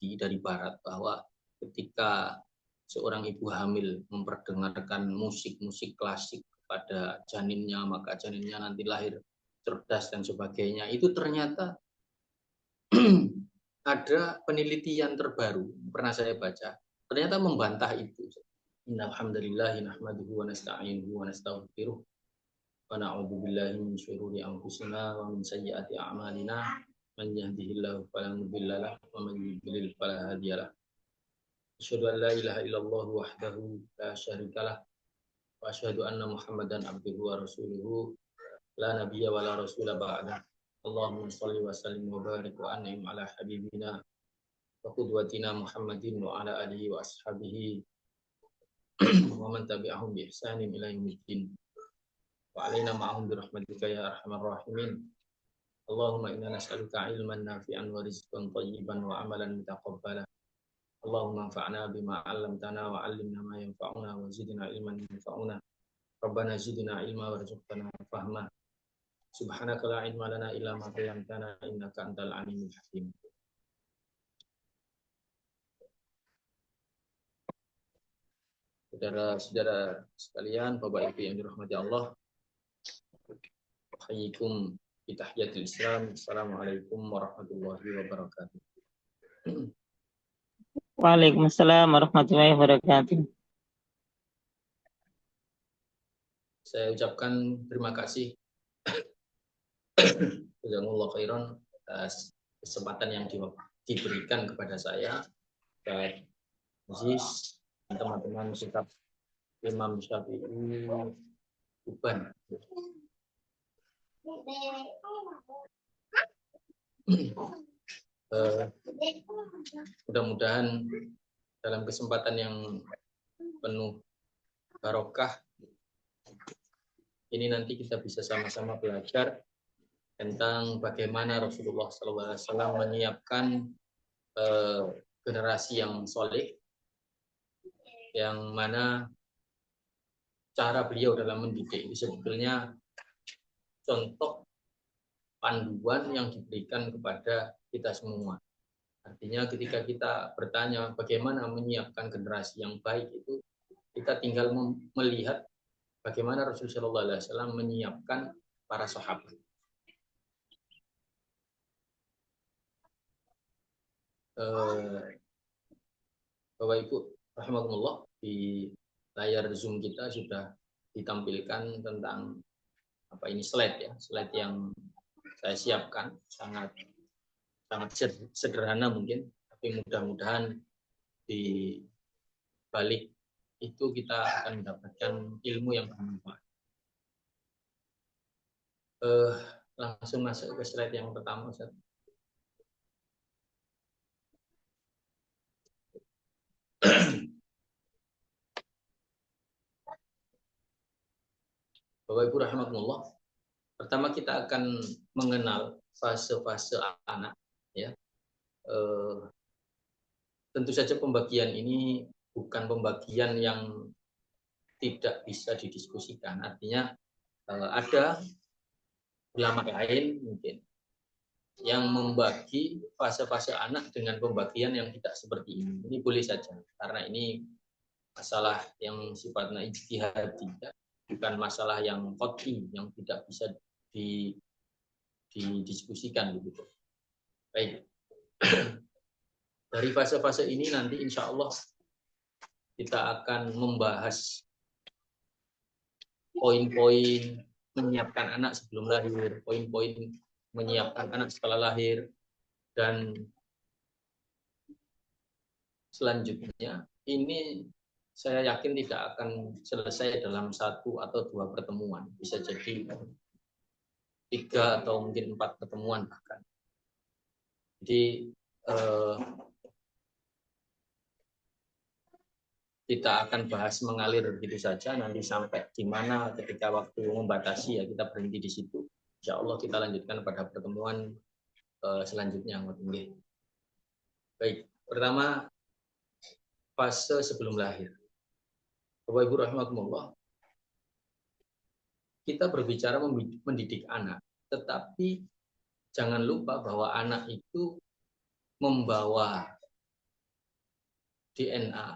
bukti dari barat bahwa ketika seorang ibu hamil memperdengarkan musik-musik klasik pada janinnya, maka janinnya nanti lahir cerdas dan sebagainya. Itu ternyata ada penelitian terbaru, pernah saya baca, ternyata membantah itu. Innalhamdulillahi nahmaduhu wa nasta'inuhu wa nastaghfiruh wa na'udzu billahi min syururi anfusina wa min sayyiati a'malina man yahdihillahu fala mudilla lahu wa man yudlil fala hadiya lahu. Asyhadu an la ilaha illallah wahdahu la syarikalah wa asyhadu anna Muhammadan abduhu wa rasuluhu la nabiyya wa la rasula ba'da. Allahumma shalli wa sallim wa barik wa an'im ala habibina wa qudwatina Muhammadin wa ala alihi wa ashabihi wa man tabi'ahum bi ihsanin ila yaumiddin. Wa alaina ma'ahum bi rahmatika ya arhamar rahimin. Allahumma inna nas'aluka ilman nafi'an wa rizqan thayyiban wa amalan mutaqabbala. Allahumma anfa'na bima 'allamtana wa 'allimna ma yanfa'una wa zidna ilman yanfa'una. Rabbana zidna ilma warzuqna fahma. Subhanaka la ilma lana illa ma 'allamtana innaka antal alimul hakim. Saudara-saudara sekalian, Bapak Ibu yang dirahmati Allah, Wahayyikum bitahiyatil Islam. Assalamualaikum warahmatullahi wabarakatuh. Waalaikumsalam warahmatullahi wabarakatuh. Saya ucapkan terima kasih jazakumullah khairan atas kesempatan yang diberikan kepada saya dan Aziz dan teman-teman sikap Imam Syafi'i Uban. Mudah-mudahan dalam kesempatan yang penuh barokah ini nanti kita bisa sama-sama belajar tentang bagaimana Rasulullah SAW menyiapkan generasi yang soleh, yang mana cara beliau dalam mendidik ini sebetulnya contoh panduan yang diberikan kepada kita semua. Artinya ketika kita bertanya bagaimana menyiapkan generasi yang baik itu, kita tinggal melihat bagaimana Rasulullah SAW menyiapkan para sahabat. Bapak Ibu rahimakumullah, di layar Zoom kita sudah ditampilkan tentang apa ini slide yang saya siapkan, sangat sederhana mungkin, tapi mudah-mudahan di balik itu kita akan mendapatkan ilmu yang bermanfaat. Langsung masuk ke slide yang pertama, Ustaz. Bapak Ibu rahimakumullah, pertama kita akan mengenal fase-fase anak, ya. Tentu saja pembagian ini bukan pembagian yang tidak bisa didiskusikan. Artinya ada ulama lain mungkin yang membagi fase-fase anak dengan pembagian yang tidak seperti ini. Ini boleh saja, karena ini masalah yang sifatnya ijtihadi, bukan masalah yang qat'i, yang tidak bisa didiskusikan begitu. Baik. Dari fase-fase ini nanti insya Allah kita akan membahas poin-poin menyiapkan anak sebelum lahir, poin-poin menyiapkan anak setelah lahir, dan selanjutnya ini saya yakin tidak akan selesai dalam 1 atau 2 pertemuan, bisa jadi 3 atau mungkin 4 pertemuan bahkan. Jadi kita akan bahas mengalir begitu saja, nanti sampai di mana ketika waktu membatasi ya kita berhenti di situ. Insya Allah kita lanjutkan pada pertemuan selanjutnya. Baik, pertama fase sebelum lahir. Bapak Ibu rahimakumullah, kita berbicara mendidik anak, tetapi jangan lupa bahwa anak itu membawa DNA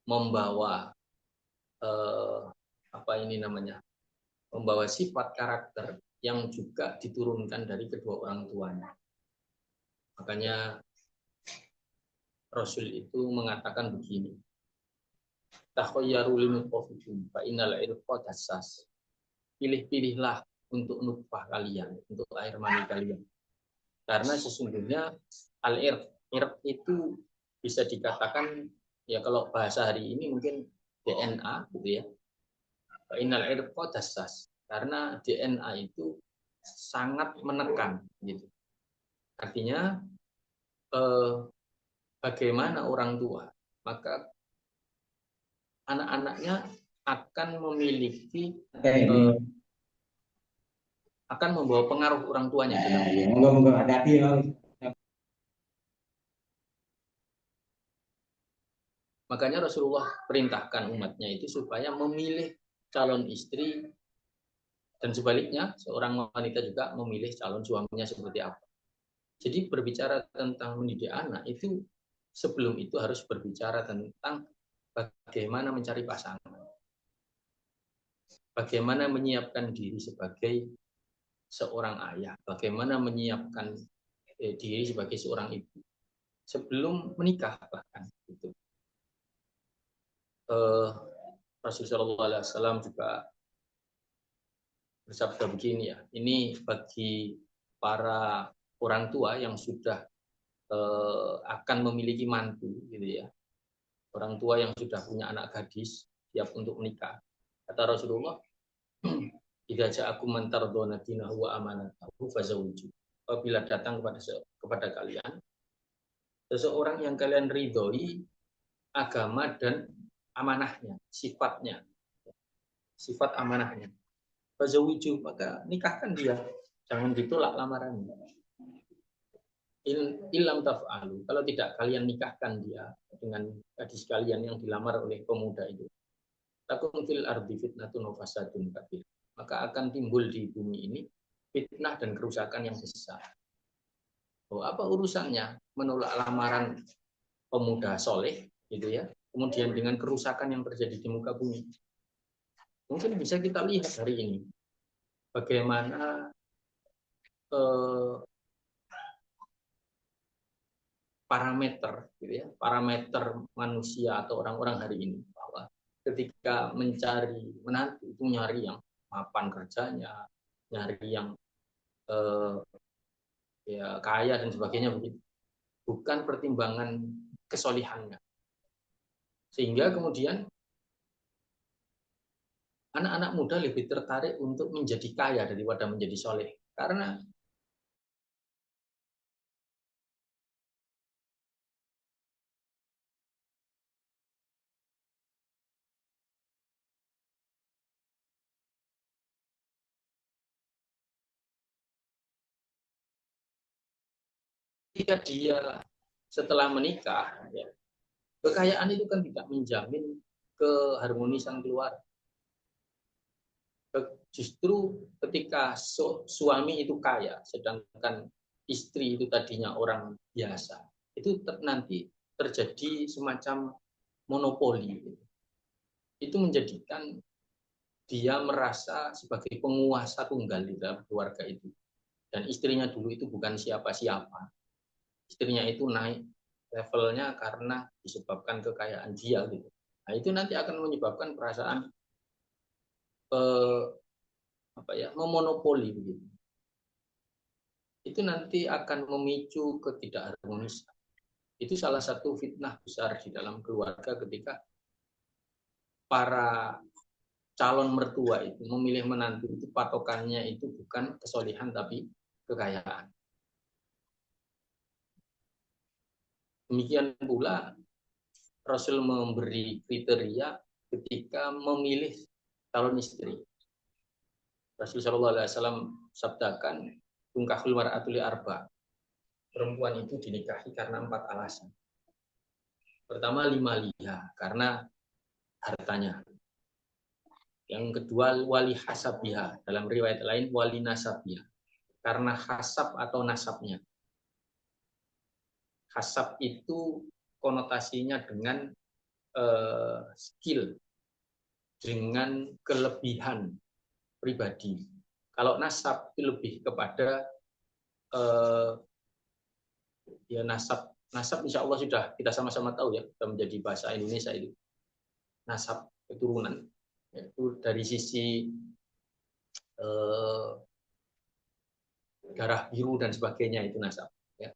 membawa membawa sifat karakter yang juga diturunkan dari kedua orang tuanya. Makanya Rasul itu mengatakan begini, takhayyaru linutfafikum fa innal irqa dassas. Pilih-pilihlah untuk nutfah kalian, untuk air mani kalian. Karena sesungguhnya al-irq itu bisa dikatakan, ya kalau bahasa hari ini mungkin DNA gitu ya. Fa innal irqa dassas. Karena DNA itu sangat menekan gitu. Artinya bagaimana orang tua, maka anak-anaknya akan memiliki akan membawa pengaruh orang tuanya. Makanya Rasulullah perintahkan umatnya itu supaya memilih calon istri, dan sebaliknya seorang wanita juga memilih calon suaminya seperti apa. Jadi berbicara tentang mendidik anak itu sebelum itu harus berbicara tentang bagaimana mencari pasangan, bagaimana menyiapkan diri sebagai seorang ayah, bagaimana menyiapkan diri sebagai seorang ibu sebelum menikah bahkan itu. Rasulullah SAW juga bersabda begini ya, ini bagi para orang tua yang sudah akan memiliki mantu gitu ya, orang tua yang sudah punya anak gadis siap untuk menikah. Kata Rasulullah, idza ja'akum man tardawna dinahu wa amanatahu fazawwiju. Apabila datang kepada kalian seseorang yang kalian ridhoi agama dan amanahnya, sifat amanahnya, fazawwiju, maka nikahkan dia, jangan ditolak lamarannya. Ilam taf'alu, kalau tidak kalian nikahkan dia dengan gadis kalian yang dilamar oleh pemuda itu, takun fil ardi fitnatun wa fasadun kabir, maka akan timbul di bumi ini fitnah dan kerusakan yang besar. Oh, apa urusannya menolak lamaran pemuda soleh gitu ya, kemudian dengan kerusakan yang terjadi di muka bumi? Mungkin bisa kita lihat hari ini bagaimana parameter manusia atau orang-orang hari ini, bahwa ketika mencari menantu itu nyari yang mapan kerjanya, nyari yang ya kaya dan sebagainya begitu, bukan pertimbangan kesolihannya. Sehingga kemudian anak-anak muda lebih tertarik untuk menjadi kaya daripada menjadi soleh, karena ketika dia setelah menikah, ya, kekayaan itu kan tidak menjamin keharmonisan keluarga. Justru ketika suami itu kaya, sedangkan istri itu tadinya orang biasa, itu nanti terjadi semacam monopoli. Itu menjadikan dia merasa sebagai penguasa tunggal di dalam keluarga itu. Dan istrinya dulu itu bukan siapa-siapa. Istrinya itu naik levelnya karena disebabkan kekayaan dia gitu. Nah, itu nanti akan menyebabkan perasaan memonopoli begitu. Itu nanti akan memicu ketidakharmonisan. Itu salah satu fitnah besar di dalam keluarga ketika para calon mertua itu memilih menantu itu patokannya itu bukan kesolihan tapi kekayaan. Demikian pula Rasul memberi kriteria ketika memilih calon istri. Rasulullah SAW sabdakan, tungkahul mar'atu li arba. Perempuan itu dinikahi karena 4 alasan. Pertama, limaliha, karena hartanya. Yang kedua, wali hasabiha, dalam riwayat lain wali nasabiha, karena hasab atau nasabnya. Hasab itu konotasinya dengan skill, dengan kelebihan pribadi. Kalau nasab itu lebih kepada ya nasab insya Allah sudah kita sama-sama tahu ya, kita menjadi bahasa Indonesia itu nasab keturunan, yaitu dari sisi darah biru dan sebagainya itu nasab. Ya.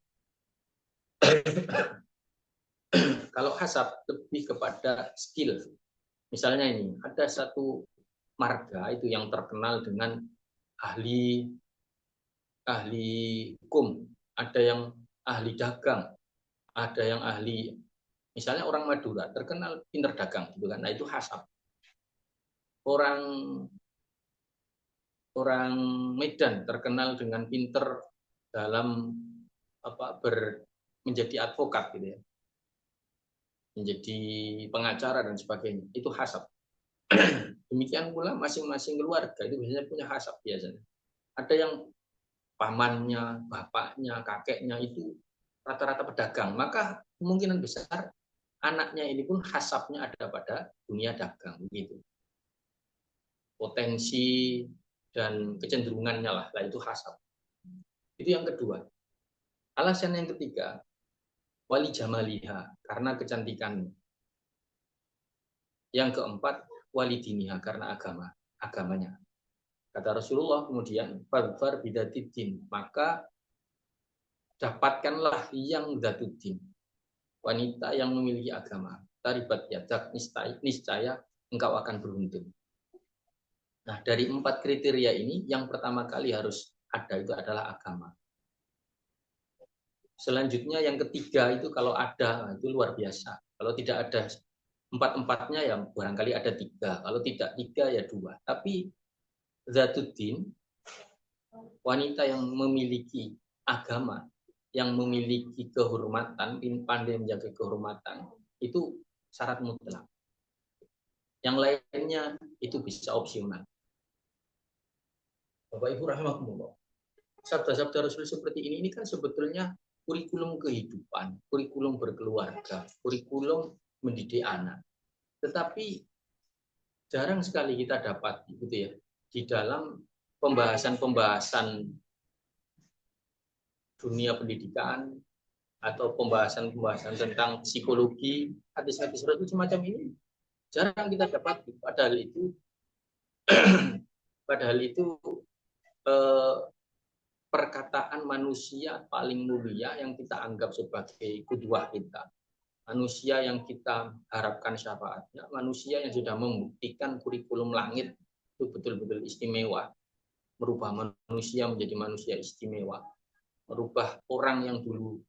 Kalau hasab lebih kepada skill. Misalnya ini ada satu marga itu yang terkenal dengan ahli hukum, ada yang ahli dagang, ada yang ahli, misalnya orang Madura terkenal pinter dagang gitu kan. Nah, itu hasab. Orang Medan terkenal dengan pinter dalam menjadi advokat gitu ya. Menjadi pengacara dan sebagainya. Itu hasab. Demikian pula masing-masing keluarga itu biasanya punya hasab biasanya. Ada yang pamannya, bapaknya, kakeknya itu rata-rata pedagang, maka kemungkinan besar anaknya ini pun hasabnya ada pada dunia dagang begitu. Potensi dan kecenderungannya lah itu hasab. Itu yang kedua. Alasan yang ketiga, wali jamaliha, karena kecantikannya. Yang keempat, wali diniha, karena agamanya. Kata Rasulullah kemudian, fadfar bidatidin, maka dapatkanlah yang datuddin, wanita yang memiliki agama. Taribat yadak, niscaya engkau akan beruntung. Nah, dari 4 kriteria ini, yang pertama kali harus ada itu adalah agama. Selanjutnya yang ketiga itu kalau ada, itu luar biasa. Kalau tidak ada 4-4-nya ya barangkali ada 3. Kalau tidak 3 ya 2. Tapi zatuddin, wanita yang memiliki agama, yang memiliki kehormatan, pandai menjaga kehormatan, itu syarat mutlak. Yang lainnya itu bisa opsional. Bapak Ibu rahimakumullah. Sabda-sabda Rasul seperti ini kan sebetulnya kurikulum kehidupan, kurikulum berkeluarga, kurikulum mendidik anak. Tetapi jarang sekali kita dapat gitu ya di dalam pembahasan-pembahasan dunia pendidikan atau pembahasan-pembahasan tentang psikologi, hadis-hadis Rasul semacam ini jarang kita dapat. Padahal itu perkataan manusia paling mulia yang kita anggap sebagai qudwah kita. Manusia yang kita harapkan syafaatnya, manusia yang sudah membuktikan kurikulum langit itu betul-betul istimewa, merubah manusia menjadi manusia istimewa, merubah orang yang dulu,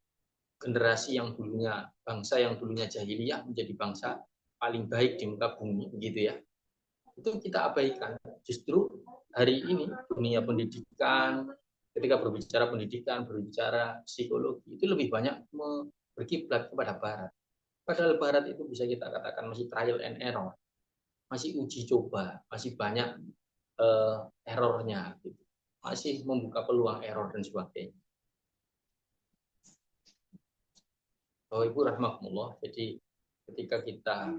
generasi yang dulunya, bangsa yang dulunya jahiliyah menjadi bangsa paling baik di muka bumi, begitu ya. Itu kita abaikan. Justru hari ini dunia pendidikan, ketika berbicara pendidikan, berbicara psikologi, itu lebih banyak berkiblat kepada Barat. Padahal Barat itu bisa kita katakan masih trial and error, masih uji coba, masih banyak errornya, gitu. Masih membuka peluang error dan sebagainya. Bapak Ibu rahmatullah, jadi ketika kita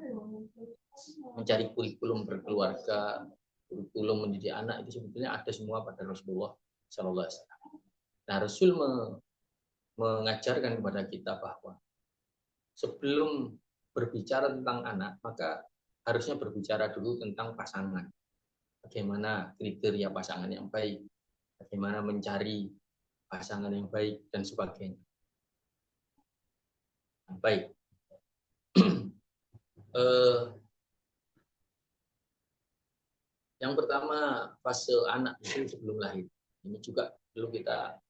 mencari kurikulum berkeluarga, kurikulum mendidik anak, itu sebetulnya ada semua pada Rasulullah Sallallahu Alaihi Wasallam. Nah, Rasul mengajarkan kepada kita bahwa sebelum berbicara tentang anak, maka harusnya berbicara dulu tentang pasangan. Bagaimana kriteria pasangan yang baik, bagaimana mencari pasangan yang baik, dan sebagainya. Baik. Yang pertama, fase anak itu sebelum lahir. Ini juga perlu kita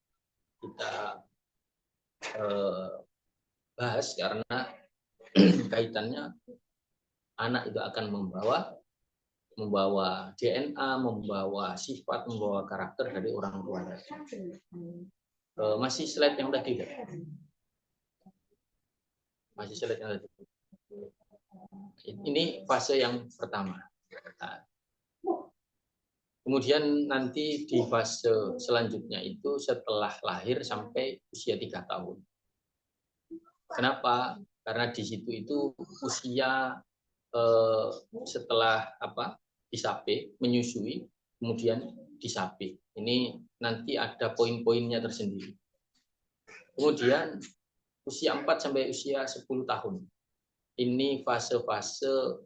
bahas karena kaitannya anak itu akan membawa DNA, membawa sifat, membawa karakter dari orang tua. Masih slide yang tadi kan? Masih slide yang tadi. Ini fase yang pertama. Nah, kemudian nanti di fase selanjutnya itu setelah lahir sampai usia 3 tahun. Kenapa Karena di situ itu usia setelah disape, menyusui, kemudian disape. Ini nanti ada poin-poinnya tersendiri. Kemudian usia 4 sampai usia 10 tahun. Ini fase-fase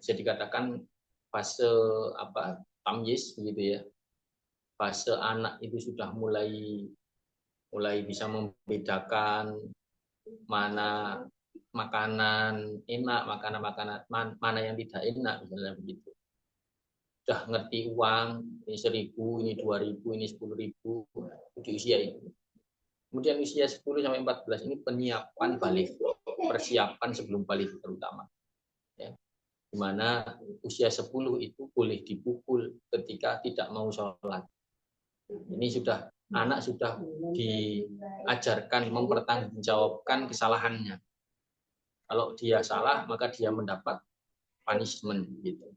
bisa dikatakan fase tamyiz gitu ya. Fase anak itu sudah mulai bisa membedakan mana makanan enak, makanan mana yang tidak enak, misalnya begitu. Sudah ngerti uang, ini 1.000, ini 2.000, ini 10.000 di usia itu. Kemudian usia 10 sampai 14 ini penyiapan balik, persiapan sebelum balik terutama. Ya. Di mana usia 10 itu boleh dipukul ketika tidak mau sholat. Ini sudah anak sudah diajarkan mempertanggungjawabkan kesalahannya. Kalau dia salah, maka dia mendapat punishment gitu.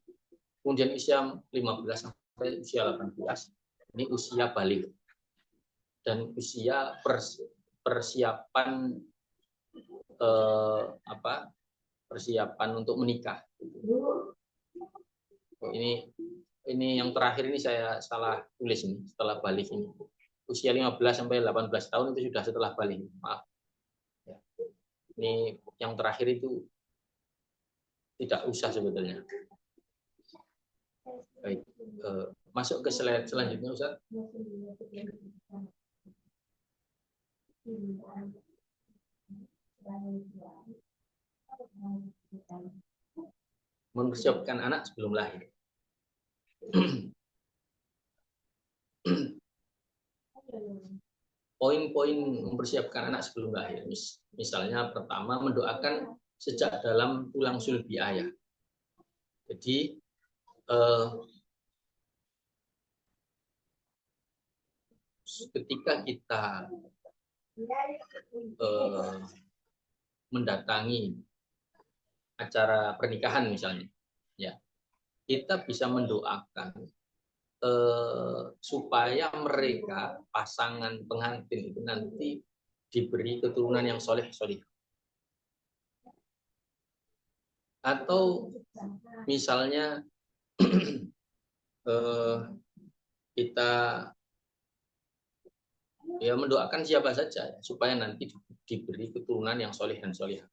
Kemudian usia 15 sampai usia 18 ini usia balik. Dan usia persiapan persiapan untuk menikah. Ini yang terakhir ini saya salah tulis ini setelah balik ini. Usia 15 sampai 18 tahun itu sudah setelah balik. Maaf. Ya. Ini yang terakhir itu tidak usah sebetulnya. Baik, masuk ke slide selanjutnya, Ustaz. Mempersiapkan anak sebelum lahir. Poin-poin mempersiapkan anak sebelum lahir. Misalnya pertama mendoakan sejak dalam tulang sulbi ayah. Jadi ketika kita mendatangi acara pernikahan misalnya, ya kita bisa mendoakan supaya mereka pasangan pengantin itu nanti diberi keturunan yang soleh. Atau misalnya kita ya mendoakan siapa saja supaya nanti diberi keturunan yang soleh dan solehah.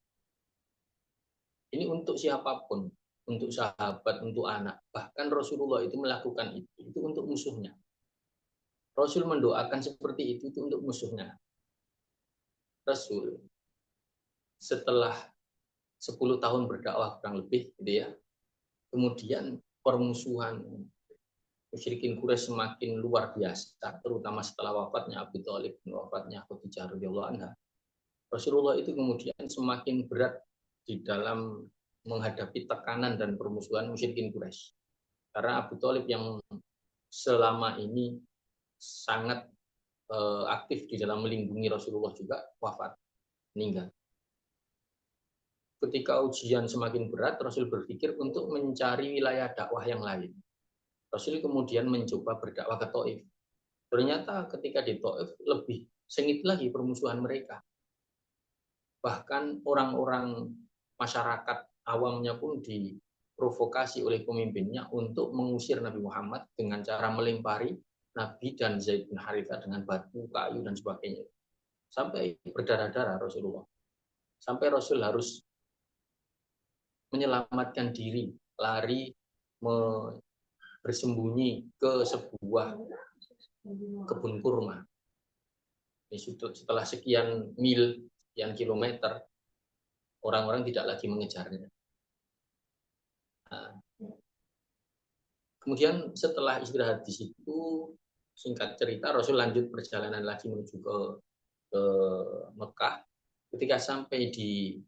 Ini untuk siapapun, untuk sahabat, untuk anak. Bahkan Rasulullah itu melakukan itu untuk musuhnya. Rasul mendoakan seperti itu untuk musuhnya. Rasul setelah 10 tahun berdakwah kurang lebih gitu ya. Kemudian permusuhan musyrikin Quraisy semakin luar biasa, terutama setelah wafatnya Abu Thalib dan wafatnya Khadijah radhiyallahu anha. Rasulullah itu kemudian semakin berat di dalam menghadapi tekanan dan permusuhan musyrikin Quraisy. Karena Abu Thalib yang selama ini sangat aktif di dalam melindungi Rasulullah juga wafat, meninggal. Ketika ujian semakin berat, Rasul berpikir untuk mencari wilayah dakwah yang lain. Rasul kemudian mencoba berdakwah ke Taif. Ternyata ketika di Taif lebih sengit lagi permusuhan mereka. Bahkan orang-orang masyarakat awamnya pun diprovokasi oleh pemimpinnya untuk mengusir Nabi Muhammad dengan cara melempari Nabi dan Zaid bin Harithah dengan batu, kayu, dan sebagainya. Sampai berdarah-darah Rasulullah. Sampai Rasul harus menyelamatkan diri, lari bersembunyi ke sebuah kebun kurma. Setelah sekian mil, sekian kilometer, orang-orang tidak lagi mengejarnya. Nah, kemudian setelah istirahat di situ, singkat cerita, Rasul lanjut perjalanan lagi menuju ke Mekah. Ketika sampai di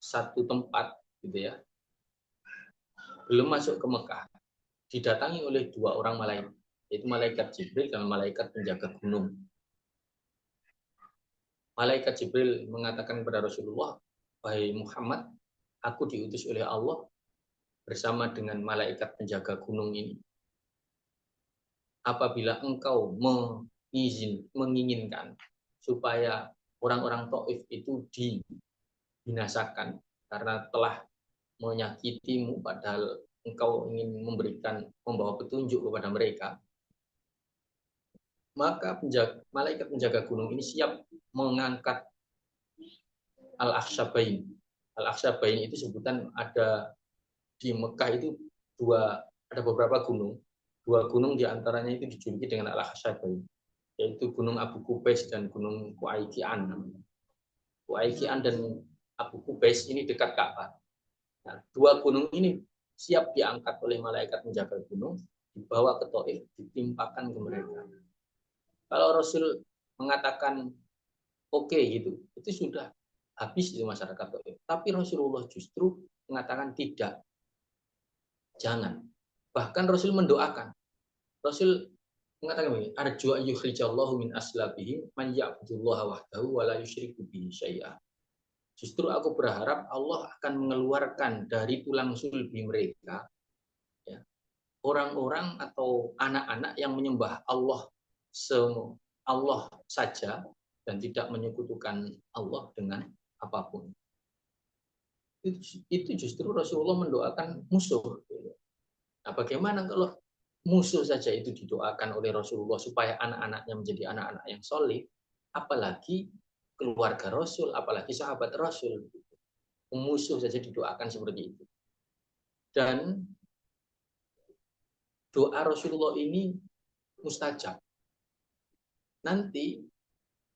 satu tempat, gitu ya, belum masuk ke Mekah, didatangi oleh 2 orang malaikat, yaitu malaikat Jibril dan malaikat penjaga gunung. Malaikat Jibril mengatakan kepada Rasulullah, "Wahai Muhammad, aku diutus oleh Allah bersama dengan malaikat penjaga gunung ini. Apabila engkau menginginkan supaya orang-orang Taif itu dibinasakan karena telah menyakitimu padahal engkau ingin membawa petunjuk kepada mereka, maka malaikat penjaga gunung ini siap mengangkat Al-Akhsyabain. Al-Akhsyabain itu sebutan ada di Mekah itu ada beberapa gunung. Dua gunung diantaranya itu dijuluki dengan Al-Akhsyabain, yaitu Gunung Abu Kubais dan Gunung Kuaikian. Kuaikian dan Abu Kubais ini dekat Ka'bah. Nah, dua gunung ini siap diangkat oleh malaikat penjaga gunung, dibawa ke Taif, ditimpakan ke mereka. Kalau Rasul mengatakan oke gitu, itu sudah habis di masyarakat Taif. Tapi Rasulullah justru mengatakan tidak, jangan. Bahkan Rasul mendoakan. Rasul mengatakan begini, arju ayyukhrijallahu min aslabihim man ya'budullaha wahdahu wa la yusyriku bihi syai'a. Justru aku berharap Allah akan mengeluarkan dari tulang sulbi mereka ya, orang-orang atau anak-anak yang menyembah Allah saja dan tidak menyekutukan Allah dengan apapun. Itu justru Rasulullah mendoakan musuh. Nah, bagaimana kalau musuh saja itu didoakan oleh Rasulullah supaya anak-anaknya menjadi anak-anak yang soleh, apalagi keluarga Rasul, apalagi sahabat Rasul. Musuh saja didoakan seperti itu. Dan doa Rasulullah ini mustajab. Nanti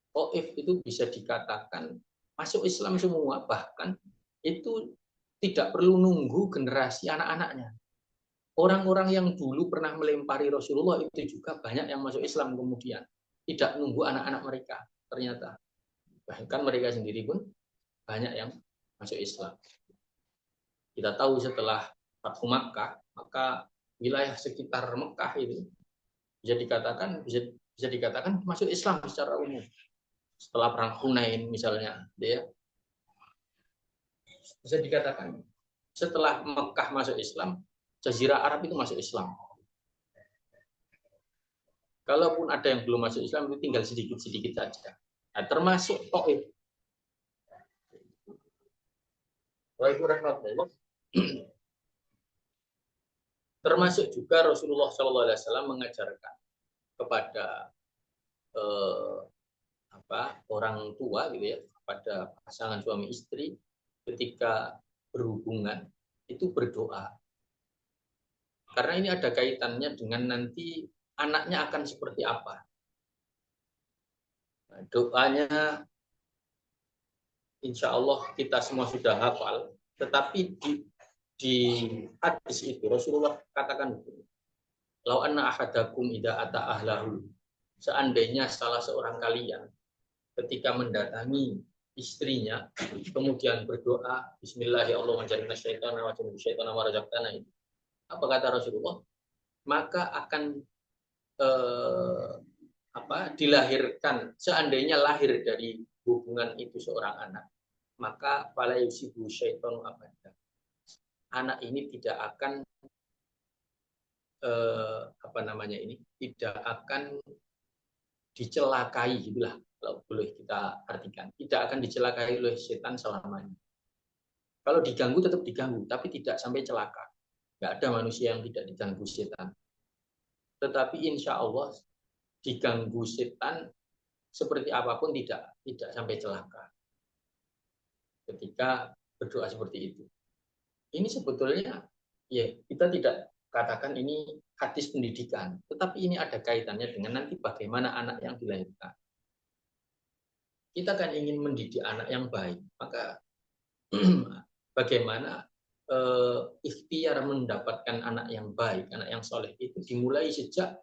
Taif itu bisa dikatakan masuk Islam semua, bahkan itu tidak perlu nunggu generasi anak-anaknya. Orang-orang yang dulu pernah melempari Rasulullah itu juga banyak yang masuk Islam kemudian. Tidak nunggu anak-anak mereka, ternyata. Bahkan mereka sendiri pun banyak yang masuk Islam. Kita tahu setelah Fathu Makkah, maka wilayah sekitar Mekah itu bisa dikatakan masuk Islam secara umum. Setelah perang Hunain misalnya, ya, bisa dikatakan setelah Mekah masuk Islam, Jazirah Arab itu masuk Islam. Kalaupun ada yang belum masuk Islam itu tinggal sedikit-sedikit saja. Nah, termasuk Taif. Termasuk juga Rasulullah SAW mengajarkan kepada orang tua gitu ya, kepada pasangan suami istri ketika berhubungan itu berdoa. Karena ini ada kaitannya dengan nanti anaknya akan seperti apa. Nah, doanya insya Allah kita semua sudah hafal, tetapi di hadis itu Rasulullah katakan, "Lau anna ahadakum idza ata ahlahu." Seandainya salah seorang kalian ketika mendatangi istrinya kemudian berdoa, Bismillah ya Allah menjadi syaitan wa syaitan wa razaqtana, itu. Apa kata Rasulullah? Maka akan dilahirkan, seandainya lahir dari hubungan itu seorang anak, maka fala yusibu syaitanu abada. Anak ini tidak akan tidak akan dicelakai, gitulah kalau boleh kita artikan. Tidak akan dicelakai oleh setan selamanya. Kalau diganggu tetap diganggu, tapi tidak sampai celaka. Nggak ada manusia yang tidak diganggu setan. Tetapi insya Allah diganggu setan seperti apapun tidak sampai celaka. Ketika berdoa seperti itu. Ini sebetulnya ya kita tidak katakan ini hadis pendidikan, tetapi ini ada kaitannya dengan nanti bagaimana anak yang dilahirkan. Kita kan ingin mendidik anak yang baik, maka bagaimana ikhtiar mendapatkan anak yang baik, anak yang soleh itu dimulai sejak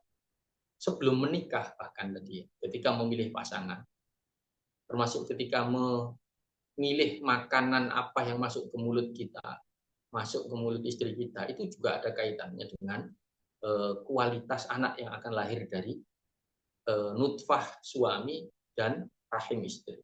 sebelum menikah, bahkan tadi ketika memilih pasangan, termasuk ketika memilih makanan apa yang masuk ke mulut kita, masuk ke mulut istri kita, itu juga ada kaitannya dengan kualitas anak yang akan lahir dari nutfah suami dan rahim istri.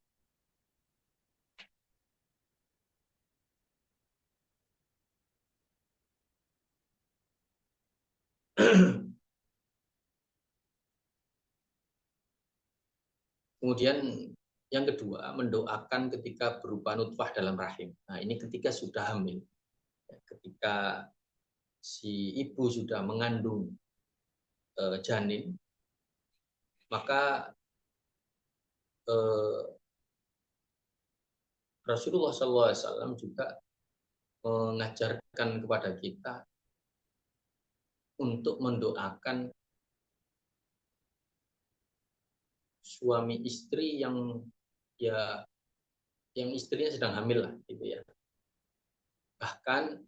Kemudian Yang kedua, mendoakan ketika berupa nutfah dalam rahim. Nah, ini ketika sudah hamil. Ketika si ibu sudah mengandung janin, maka Rasulullah SAW juga mengajarkan kepada kita untuk mendoakan suami istri yang istrinya sedang hamil lah, gitu ya. Bahkan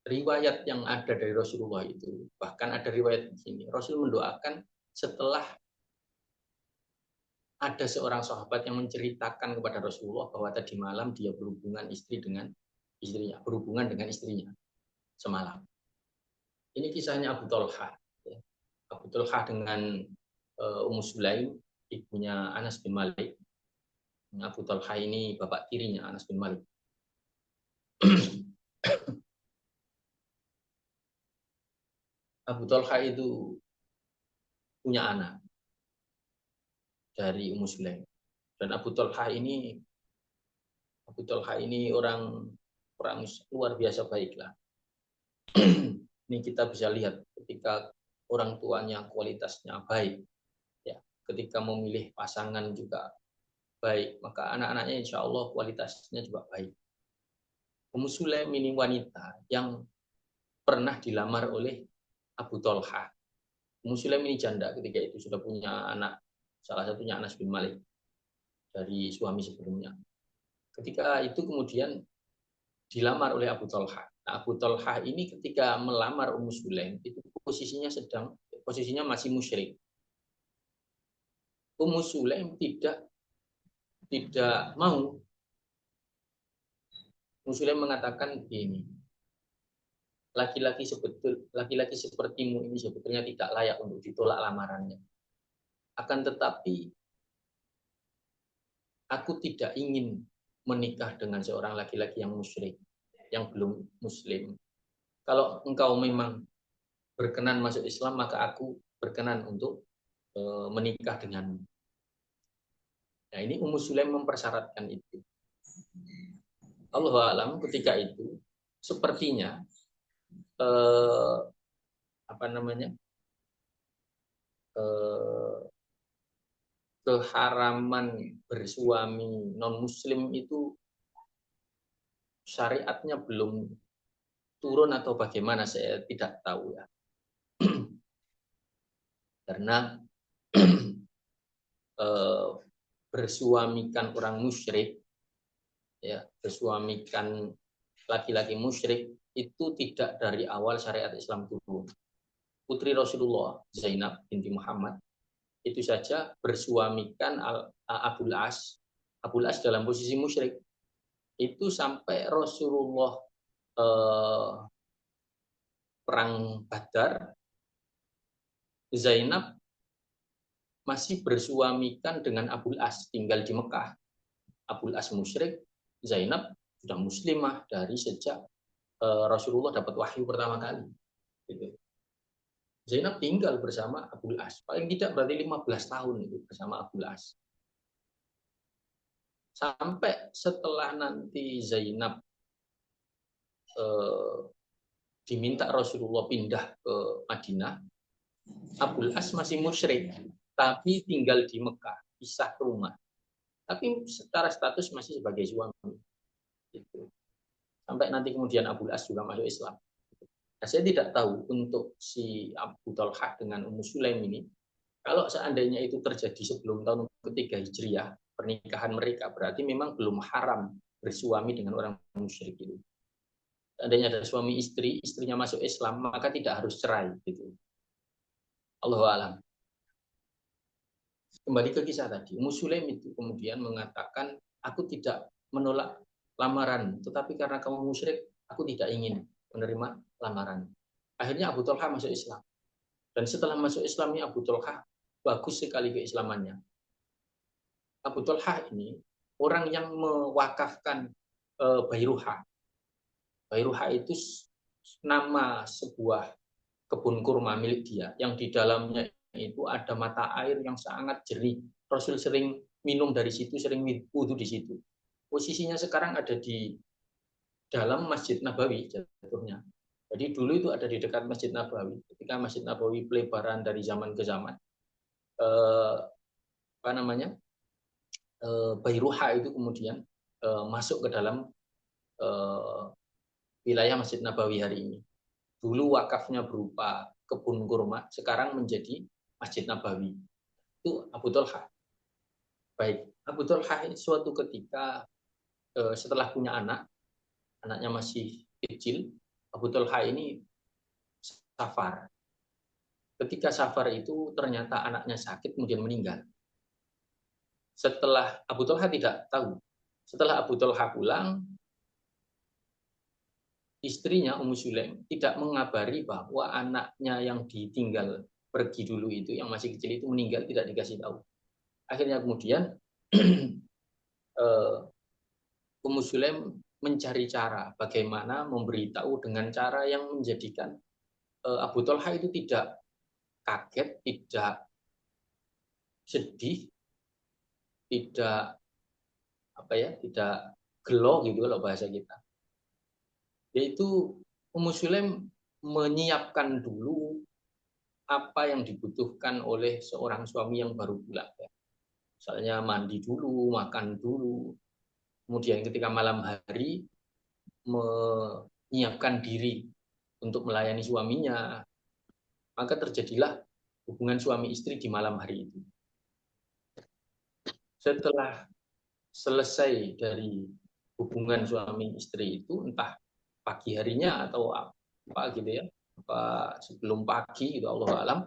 riwayat yang ada dari Rasulullah itu, bahkan ada riwayat di sini, Rasul mendoakan setelah ada seorang sahabat yang menceritakan kepada Rasulullah bahwa tadi malam dia berhubungan berhubungan dengan istrinya semalam. Ini kisahnya Abu Talha. Abu Talha dengan Ummu Sulaim, ibunya Anas bin Malik. Abu Talha ini bapak tirinya Anas bin Malik. Abu Talha itu punya anak dari Ummu Sulaim. Dan Abu Talha ini orang luar biasa baiklah. Ini kita bisa lihat ketika orang tuanya kualitasnya baik, ya, ketika memilih pasangan juga baik, maka anak-anaknya insya Allah kualitasnya juga baik. Ummu Sulaim ini wanita yang pernah dilamar oleh Abu Talha. Ummu Sulaim ini janda ketika itu, sudah punya anak, salah satunya Anas bin Malik dari suami sebelumnya. Ketika itu kemudian dilamar oleh Abu Talha. Nah, Abu Talha ini ketika melamar Ummu Sulaim itu posisinya masih musyrik. Ummu Sulaim tidak mau. Ummu Sulaim mengatakan begini, laki-laki sepertimu ini sebetulnya tidak layak untuk ditolak lamarannya. Akan tetapi aku tidak ingin menikah dengan seorang laki-laki yang musyrik, yang belum muslim. Kalau engkau memang berkenan masuk Islam, maka aku berkenan untuk menikah denganmu. Nah, ini Ummu Sulaim mempersyaratkan itu. Allahu a'lam ketika itu sepertinya keharaman bersuami non muslim itu syariatnya belum turun atau bagaimana, saya tidak tahu ya. Karena bersuamikan orang musyrik, ya, bersuamikan laki-laki musyrik itu tidak dari awal syariat Islam turun. Putri Rasulullah Zainab binti Muhammad itu saja bersuamikan Abul As dalam posisi musyrik. Itu sampai Rasulullah perang Badar, Zainab masih bersuamikan dengan Abul As, tinggal di Mekah. Abul As musyrik, Zainab sudah muslimah dari sejak Rasulullah dapat wahyu pertama kali. Gitu. Zainab tinggal bersama Abul As, paling tidak berarti 15 tahun itu bersama Abul As. Sampai setelah nanti Zainab diminta Rasulullah pindah ke Madinah, Abul As masih musyrik, tapi tinggal di Mekah, pisah rumah. Tapi secara status masih sebagai suami. Gitu. Sampai nanti kemudian Abul As juga masuk Islam. Nah, saya tidak tahu untuk si Abu Talha dengan Ummu Sulaim ini, kalau seandainya itu terjadi sebelum tahun ketiga Hijriah, pernikahan mereka berarti memang belum haram bersuami dengan orang musyrik itu. Seandainya ada suami istri, istrinya masuk Islam, maka tidak harus cerai. Gitu. Allahu a'lam. Kembali ke kisah tadi, Ummu Sulaim itu kemudian mengatakan, aku tidak menolak lamaran, tetapi karena kamu musyrik, aku tidak ingin menerima lamaran. Akhirnya Abu Talha masuk Islam. Dan setelah masuk Islamnya Abu Talha, bagus sekali keislamannya. Abu Talha ini orang yang mewakafkan Bairuha. Bairuha itu nama sebuah kebun kurma milik dia, yang di dalamnya itu ada mata air yang sangat jernih. Rasul sering minum dari situ, sering wudhu di situ. Posisinya sekarang ada di dalam Masjid Nabawi jatuhnya. Jadi dulu itu ada di dekat Masjid Nabawi. Ketika Masjid Nabawi pelebaran dari zaman ke zaman, apa namanya, Bairuha itu kemudian masuk ke dalam wilayah Masjid Nabawi hari ini. Dulu wakafnya berupa kebun kurma, sekarang menjadi Masjid Nabawi. Itu Abu Thalhah. Baik, Abu Thalhah suatu ketika setelah punya anak, anaknya masih kecil, Abu Thalhah ini safar. Ketika safar itu ternyata anaknya sakit kemudian meninggal. Setelah Abu Thalhah tidak tahu. Setelah Abu Thalhah pulang, istrinya Ummu Sulaim tidak mengabari bahwa anaknya yang ditinggal pergi dulu itu, yang masih kecil itu meninggal, tidak dikasih tahu. Akhirnya kemudian Ummu Sulaim mencari cara bagaimana memberitahu dengan cara yang menjadikan Abu Thalhah itu tidak kaget, tidak sedih, tidak apa ya, tidak gelo gitu kalau bahasa kita. Yaitu Ummu Sulaim menyiapkan dulu apa yang dibutuhkan oleh seorang suami yang baru pulang. Misalnya mandi dulu, makan dulu, kemudian ketika malam hari menyiapkan diri untuk melayani suaminya, maka terjadilah hubungan suami istri di malam hari itu. Setelah selesai dari hubungan suami istri itu, entah pagi harinya atau apa gitu ya, apa sebelum pagi gitu, Allah alam,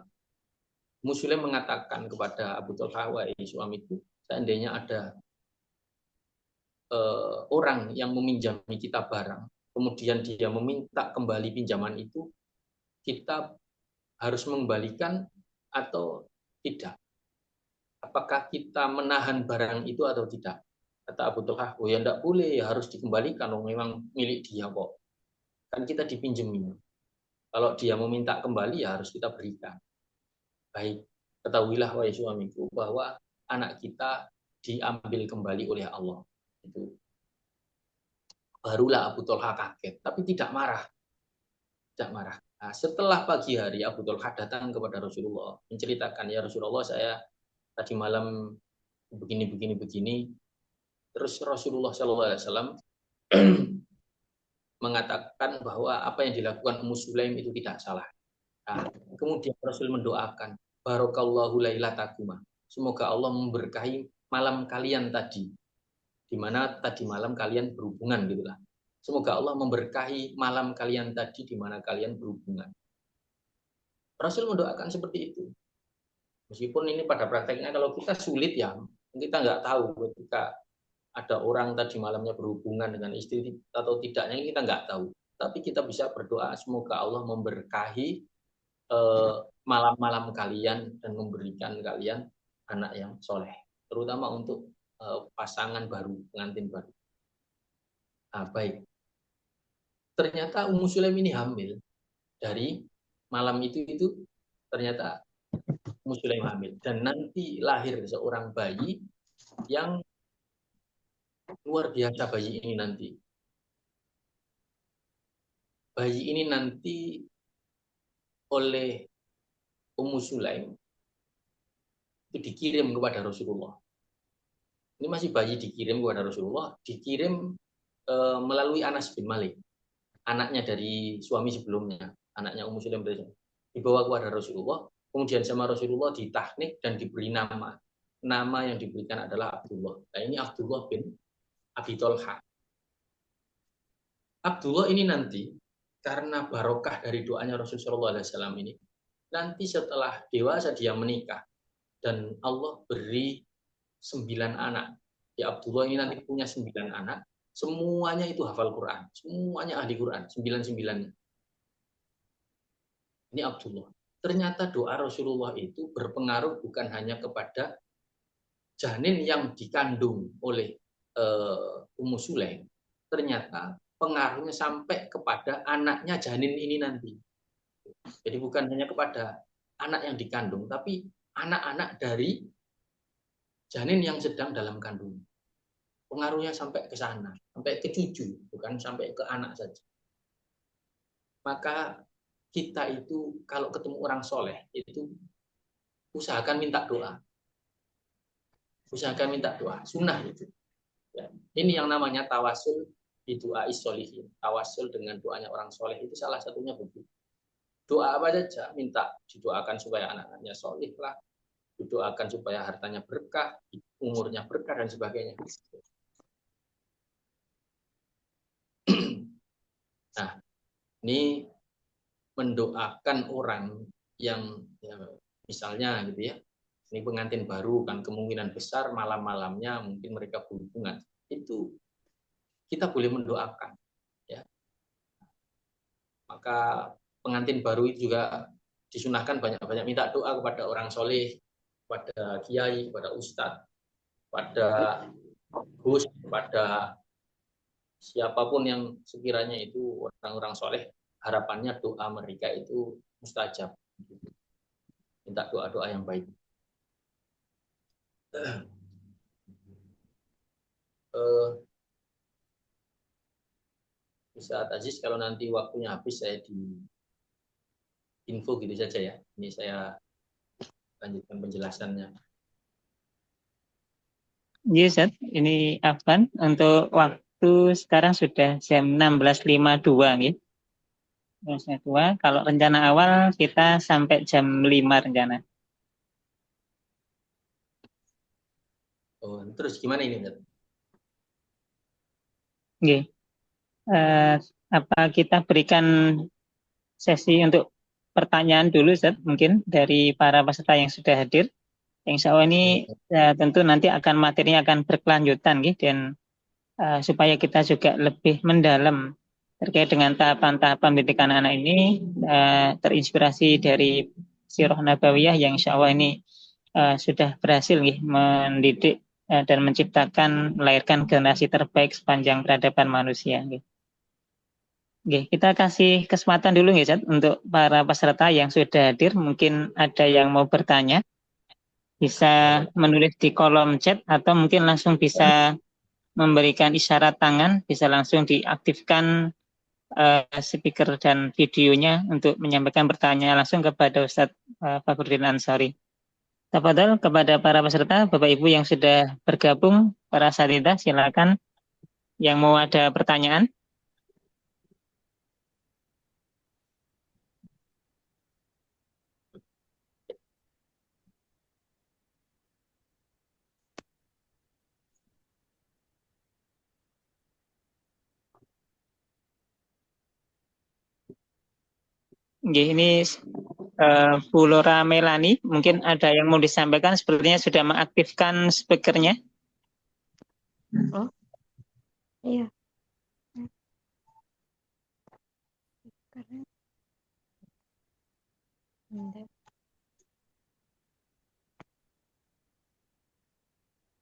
Muslim mengatakan kepada Abu Thalhah, wahai suamiku, seandainya ada orang yang meminjami kita barang, kemudian dia meminta kembali pinjaman itu, kita harus mengembalikan atau tidak? Apakah kita menahan barang itu atau tidak? Kata Abu Thalhah, oh ya enggak boleh, ya harus dikembalikan, oh, memang milik dia kok. Kan kita dipinjemin. Kalau dia meminta kembali, ya harus kita berikan. Baik, ketahuilah wahai suamiku bahwa anak kita diambil kembali oleh Allah. Itu barulah Abu Thalhah kaget, tapi tidak marah. Tidak marah. Nah, setelah pagi hari Abu Thalhah datang kepada Rasulullah menceritakan, ya Rasulullah, saya tadi malam begini. Terus Rasulullah SAW mengatakan bahwa apa yang dilakukan Ummu Sulaim itu tidak salah. Nah, kemudian Rasul mendoakan, Barakallahu lailatakuma. Semoga Allah memberkahi malam kalian tadi, di mana tadi malam kalian berhubungan gitulah. Semoga Allah memberkahi malam kalian tadi di mana kalian berhubungan. Rasul mendoakan seperti itu. Meskipun ini pada prakteknya kalau kita sulit ya, kita nggak tahu ketika ada orang tadi malamnya berhubungan dengan istri atau tidaknya, kita nggak tahu. Tapi kita bisa berdoa semoga Allah memberkahi malam-malam kalian dan memberikan kalian anak yang soleh, terutama untuk pasangan baru, pengantin baru. Nah, baik. Ternyata Ummu Sulaim ini hamil dari malam itu ternyata Ummu Sulaim hamil dan nanti lahir seorang bayi yang luar biasa. Bayi ini nanti oleh Ummu Sulaim itu dikirim kepada Rasulullah. Ini masih bayi dikirim kepada Rasulullah, dikirim melalui Anas bin Malik, anaknya dari suami sebelumnya, anaknya Ummu Sulaim, dibawa kepada Rasulullah, kemudian sama Rasulullah ditahnik dan diberi nama. Nama yang diberikan adalah Abdullah. Nah, ini Abdullah bin Abi Thalhah. Abdullah ini nanti karena barokah dari doanya Rasulullah SAW ini, nanti setelah dewasa dia menikah dan Allah beri 9 anak. Ya, Abdullah ini nanti punya 9 anak, semuanya itu hafal Quran, semuanya ahli Quran, 9-9-nya. Ini Abdullah. Ternyata doa Rasulullah itu berpengaruh bukan hanya kepada janin yang dikandung oleh Ummu Sulaim, ternyata pengaruhnya sampai kepada anaknya janin ini nanti. Jadi bukan hanya kepada anak yang dikandung, tapi anak-anak dari janin yang sedang dalam kandungan. Pengaruhnya sampai ke sana, sampai ke cucu, bukan sampai ke anak saja. Maka kita itu kalau ketemu orang soleh itu usahakan minta doa. Usahakan minta doa, sunnah itu. Ya. Ini yang namanya tawasul di doa isolihin. Tawasul dengan doanya orang soleh itu salah satunya begitu. Doa apa saja, minta didoakan supaya anak-anaknya soleh lah, didoakan supaya hartanya berkah, umurnya berkah dan sebagainya. Nah, ini mendoakan orang yang ya, misalnya gitu ya, ini pengantin baru kan kemungkinan besar malam-malamnya mungkin mereka berhubungan, itu kita boleh mendoakan ya. Maka pengantin baru itu juga disunahkan banyak-banyak minta doa kepada orang soleh, kepada kiai, kepada ustadz, pada gus, pada siapapun yang sekiranya itu orang-orang soleh, harapannya doa mereka itu mustajab. Minta doa-doa yang baik. Bisa Aziz, kalau nanti waktunya habis saya di info gitu saja ya. Ini saya lanjutkan penjelasannya. Iya, Ustaz. Ini Afwan. Untuk waktu sekarang sudah jam 16.52 gitu. 16.52. Kalau rencana awal kita sampai jam 5 rencana. Oh, terus gimana ini? Oke. Apa kita berikan sesi untuk pertanyaan dulu, Ustaz, mungkin dari para peserta yang sudah hadir. Insya Allah ini tentu nanti akan materinya akan berkelanjutan gitu, dan supaya kita juga lebih mendalam terkait dengan tahapan-tahapan pendidikan anak ini, terinspirasi dari Sirah Nabawiyah yang insya Allah ini sudah berhasil mendidik dan menciptakan, melahirkan generasi terbaik sepanjang peradaban manusia. Oke, kita kasih kesempatan dulu ya, Zat, untuk para peserta yang sudah hadir. Mungkin ada yang mau bertanya, bisa menulis di kolom chat atau mungkin langsung bisa memberikan isyarat tangan, bisa langsung diaktifkan speaker dan videonya untuk menyampaikan pertanyaan langsung kepada Ustadz Fakhruddin Ansari. Tafadhol kepada para peserta, Bapak Ibu yang sudah bergabung, para asatidzah, silakan yang mau ada pertanyaan. Ini Bu Lora Melani, mungkin ada yang mau disampaikan, sepertinya sudah mengaktifkan speakernya. Oh, iya. Karena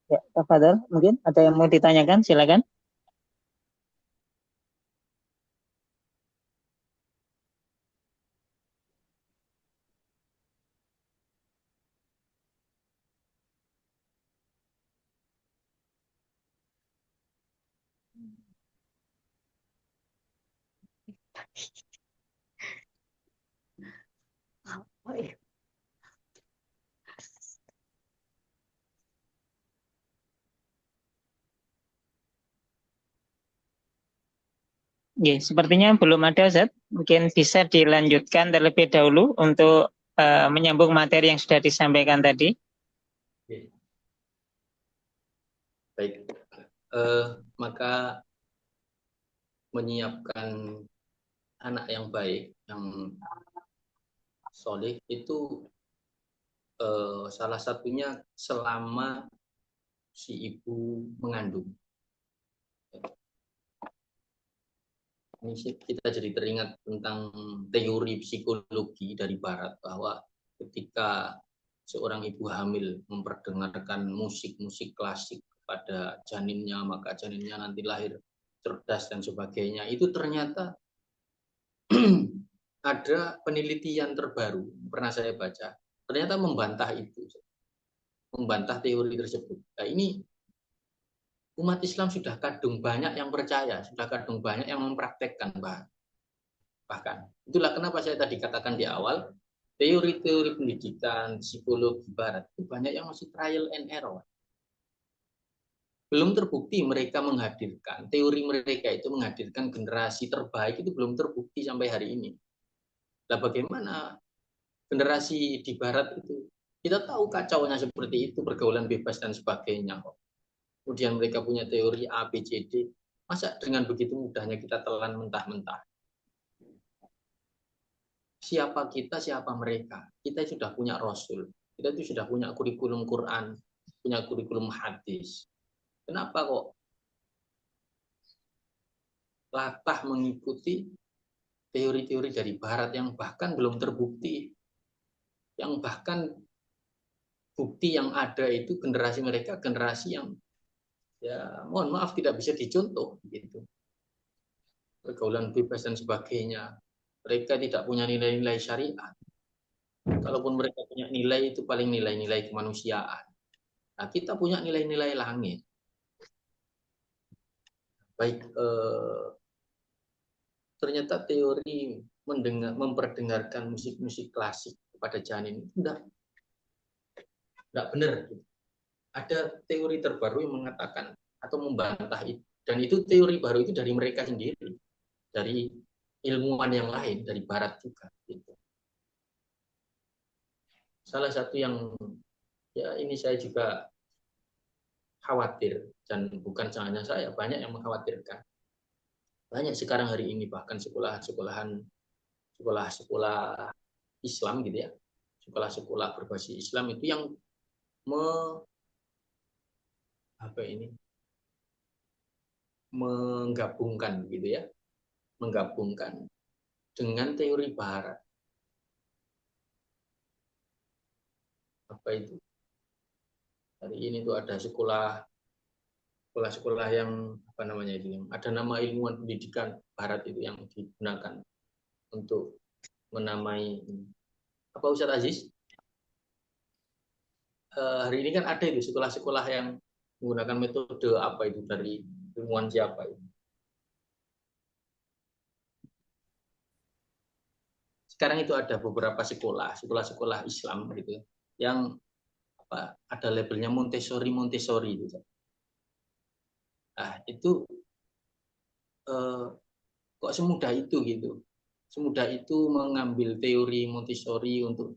Ya, Tafadhol, mungkin ada yang mau ditanyakan, silakan. oh, iya. Ya, sepertinya belum ada, Zat. Mungkin bisa dilanjutkan terlebih dahulu untuk menyambung materi yang sudah disampaikan tadi. Baik, maka menyiapkan anak yang baik, yang soleh itu salah satunya selama si ibu mengandung. Ini kita jadi teringat tentang teori psikologi dari Barat bahwa ketika seorang ibu hamil memperdengarkan musik-musik klasik pada janinnya, maka janinnya nanti lahir cerdas dan sebagainya. Itu ternyata ada penelitian terbaru pernah saya baca, ternyata membantah itu, membantah teori tersebut. Nah, ini umat Islam sudah kadung banyak yang percaya, sudah kadung banyak yang mempraktekkan bahkan. Itulah kenapa saya tadi katakan di awal, teori-teori pendidikan, psikologi barat itu banyak yang masih trial and error. Belum terbukti mereka menghadirkan, teori mereka itu menghadirkan generasi terbaik itu belum terbukti sampai hari ini. Nah, bagaimana generasi di barat itu? Kita tahu kacaunya seperti itu, pergaulan bebas dan sebagainya. Kemudian mereka punya teori A, B, C, D. Masa dengan begitu mudahnya kita telan mentah-mentah? Siapa kita, siapa mereka? Kita sudah punya Rasul. Kita itu sudah punya kurikulum Quran, punya kurikulum hadis. Kenapa kok latah mengikuti teori-teori dari barat yang bahkan belum terbukti, yang bahkan bukti yang ada itu generasi mereka generasi yang ya mohon maaf tidak bisa dicontoh gitu, pergaulan bebas dan sebagainya. Mereka tidak punya nilai-nilai syariat, kalaupun mereka punya nilai itu paling nilai-nilai kemanusiaan. Nah, kita punya nilai-nilai langit. Baik, ternyata teori memperdengarkan musik-musik klasik kepada janin itu tidak benar. Ada teori terbaru yang mengatakan atau membantah itu, dan itu teori baru itu dari mereka sendiri, dari ilmuwan yang lain dari barat juga. Gitu. Salah satu yang ya ini saya juga khawatir, dan bukan hanya saya, banyak yang mengkhawatirkan. Banyak sekarang hari ini bahkan sekolah-sekolah Islam gitu ya, sekolah-sekolah berbasis Islam itu yang menggabungkan gitu ya, menggabungkan dengan teori barat. Apa itu? Hari ini tuh ada sekolah-sekolah yang apa namanya itu, yang ada nama ilmuwan pendidikan barat itu yang digunakan untuk menamai apa, Ustadz Aziz? Hari ini kan ada itu sekolah-sekolah yang menggunakan metode apa itu dari ilmuwan siapa itu. Sekarang itu ada beberapa sekolah Islam gitu yang apa, ada labelnya Montessori gitu. Nah, itu kok semudah itu gitu. Semudah itu mengambil teori Montessori untuk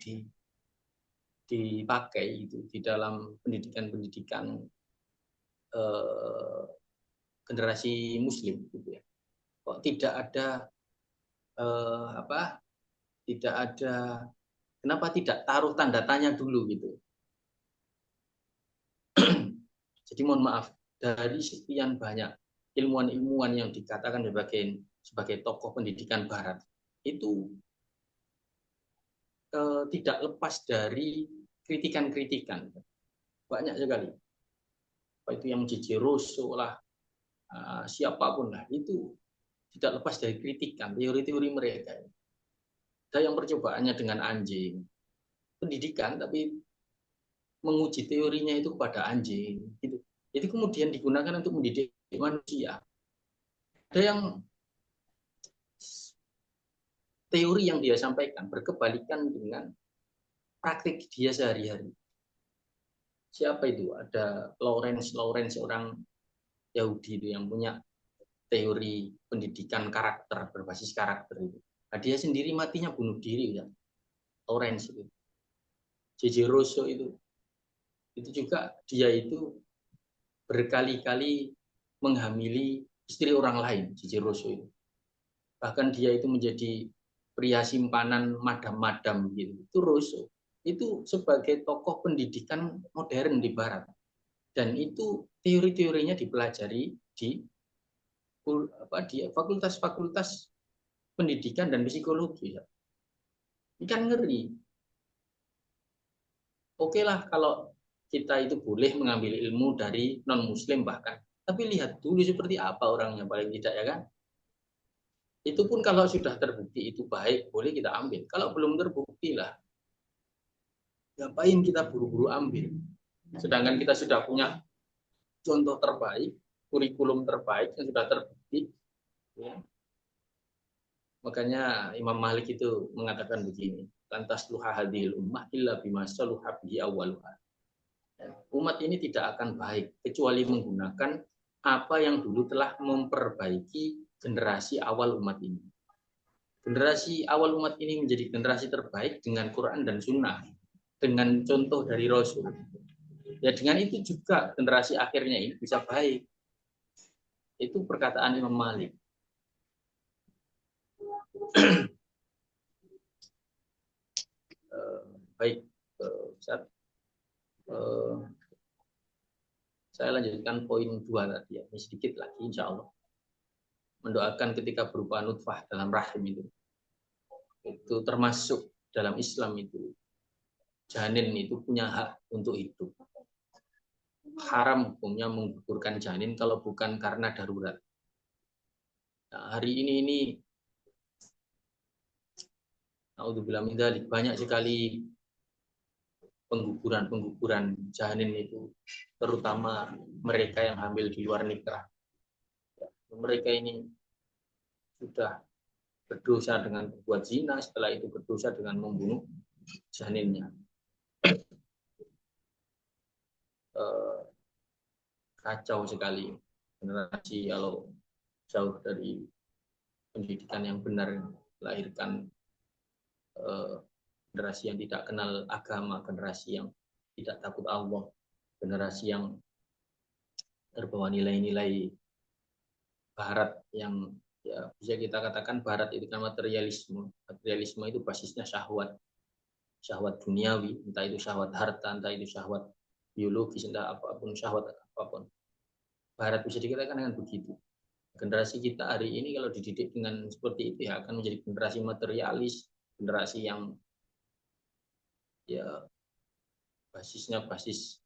dipakai itu di dalam pendidikan generasi Muslim gitu ya. Kok tidak ada apa? Tidak ada, kenapa tidak taruh tanda tanya dulu gitu. Jadi mohon maaf, dari sekian banyak ilmuwan-ilmuwan yang dikatakan sebagai tokoh pendidikan barat itu tidak lepas dari kritikan-kritikan. Banyak sekali. Apa itu yang J.J. Rousseau lah, siapapun lah, itu tidak lepas dari kritikan, teori-teori mereka. Ada yang percobaannya dengan anjing, pendidikan, tapi menguji teorinya itu kepada anjing. Gitu. Jadi kemudian digunakan untuk mendidik manusia. Ada yang teori yang dia sampaikan berkebalikan dengan praktik dia sehari-hari. Siapa itu? Ada Lawrence orang Yahudi itu yang punya teori pendidikan karakter, berbasis karakter itu. Nah, dia sendiri matinya bunuh diri ya. Lawrence itu. J.J. Rousseau itu juga dia itu berkali-kali menghamili istri orang lain, J.J. Rousseau itu. Bahkan dia itu menjadi pria simpanan madam-madam gitu. Itu Rousseau. Itu sebagai tokoh pendidikan modern di barat. Dan itu teori-teorinya dipelajari di fakultas-fakultas pendidikan dan psikologi. Ini kan ngeri. Oke lah kalau kita itu boleh mengambil ilmu dari non-muslim bahkan. Tapi lihat dulu seperti apa orangnya paling tidak ya kan. Itu pun kalau sudah terbukti itu baik, boleh kita ambil. Kalau belum terbukti lah, ngapain kita buru-buru ambil? Sedangkan kita sudah punya contoh terbaik, kurikulum terbaik yang sudah terbukti. Ya. Makanya Imam Malik itu mengatakan begini, lantas luha hadhil ummah illa bima saluha bihi awwaluha. Umat ini tidak akan baik kecuali menggunakan apa yang dulu telah memperbaiki generasi awal umat ini. Generasi awal umat ini menjadi generasi terbaik dengan Quran dan Sunnah, dengan contoh dari Rasul. Ya dengan itu juga generasi akhirnya ini bisa baik. Itu perkataan Imam Malik. Baik, Ustaz. Saya lanjutkan poin 2 tadi ya. Ini sedikit lagi insya Allah. Mendoakan ketika berupa nutfah dalam rahim itu termasuk dalam Islam itu. Janin itu punya hak untuk hidup. Haram hukumnya menggugurkan janin kalau bukan karena darurat. Nah, hari ini naudzubillah min dzalik, banyak sekali pengguguran janin itu, terutama mereka yang hamil di luar nikah. Mereka ini sudah berdosa dengan berbuat zina, setelah itu berdosa dengan membunuh janinnya. Kacau sekali generasi kalau jauh dari pendidikan yang benar, melahirkan generasi yang tidak kenal agama, generasi yang tidak takut Allah, generasi yang terbawa nilai-nilai Barat yang ya bisa kita katakan Barat itu kan materialisme. Materialisme itu basisnya syahwat, syahwat duniawi, entah itu syahwat harta, entah itu syahwat biologis, entah apapun syahwat apapun. Barat bisa dikatakan dengan begitu. Generasi kita hari ini kalau dididik dengan seperti itu ya akan menjadi generasi materialis, generasi yang ya basisnya basis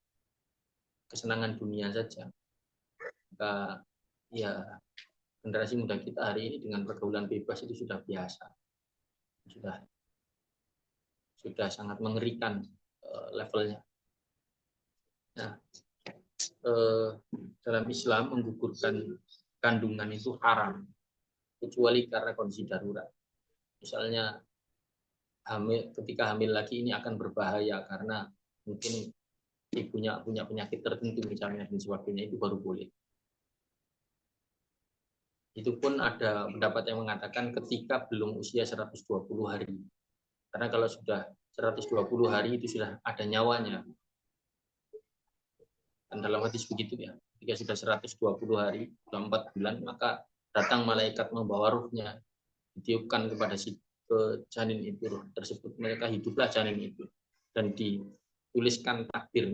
kesenangan dunia saja. Maka ya generasi muda kita hari ini dengan pergaulan bebas itu sudah biasa, sudah sangat mengerikan levelnya. Nah, dalam Islam menggugurkan kandungan itu haram kecuali karena kondisi darurat. Misalnya ketika hamil lagi ini akan berbahaya karena mungkin ibunya punya penyakit tertentu misalnya dan sebagainya, itu baru boleh. Itu pun ada pendapat yang mengatakan ketika belum usia 120 hari. Karena kalau sudah 120 hari itu sudah ada nyawanya. Dan dalam hadis begitu ya. Ketika sudah 120 hari, sudah 4 bulan, maka datang malaikat membawa ruhnya, ditiupkan kepada si janin itu tersebut. Mereka hiduplah janin itu. Dan dituliskan takdir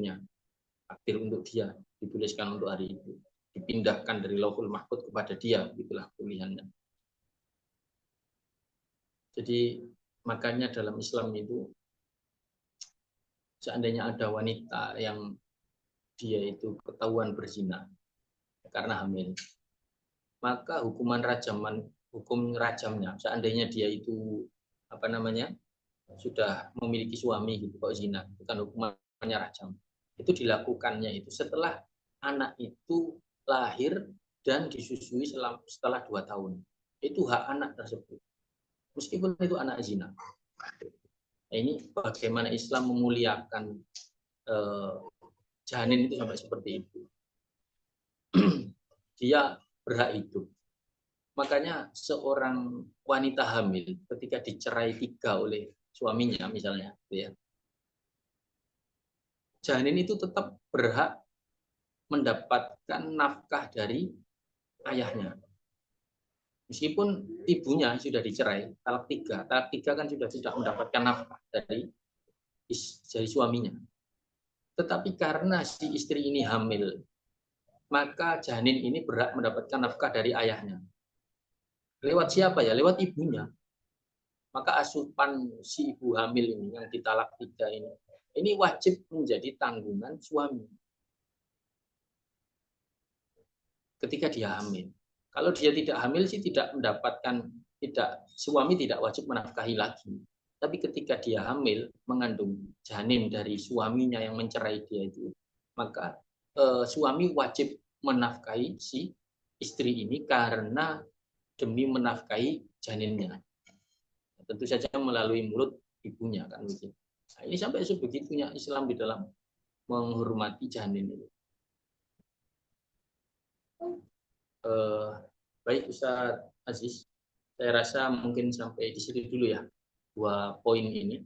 untuk dia, dituliskan untuk hari itu. Dipindahkan dari Lauhul Mahfuz kepada dia, itulah pilihannya. Jadi makanya dalam Islam itu seandainya ada wanita yang dia itu ketahuan berzina karena hamil, maka hukum rajamnya seandainya dia itu sudah memiliki suami gitu kok zina, bukan hukumannya rajam. Itu dilakukannya itu setelah anak itu lahir dan disusui setelah 2 tahun. Itu hak anak tersebut. Meskipun itu anak zina. Nah, ini bagaimana Islam memuliakan janin itu sampai seperti itu. Dia berhak hidup. Makanya seorang wanita hamil ketika dicerai 3 oleh suaminya misalnya, ya, janin itu tetap berhak mendapatkan nafkah dari ayahnya. Meskipun ibunya sudah dicerai, talak 3 kan sudah tidak mendapatkan nafkah dari suaminya. Tetapi karena si istri ini hamil, maka janin ini berhak mendapatkan nafkah dari ayahnya. Lewat siapa ya? Lewat ibunya. Maka asupan si ibu hamil ini yang ditalak 3 ini wajib menjadi tanggungan suami ketika dia hamil. Kalau dia tidak hamil sih tidak mendapatkan suami tidak wajib menafkahi lagi. Tapi ketika dia hamil, mengandung janin dari suaminya yang mencerai dia itu, maka suami wajib menafkahi si istri ini karena demi menafkahi janinnya. Tentu saja melalui mulut ibunya kan begitu. Nah, ini sampai sebegitunya Islam di dalam menghormati janin itu. Baik Ustaz Aziz, saya rasa mungkin sampai di sini dulu ya 2 poin ini.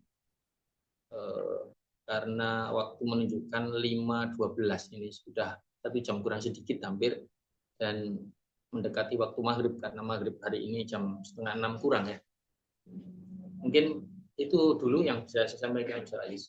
Karena waktu menunjukkan 5.12 ini sudah 1 jam kurang sedikit hampir, dan mendekati waktu maghrib karena maghrib hari ini jam 5:30 kurang ya. Mungkin itu dulu yang bisa saya sampaikan Ustaz Aziz.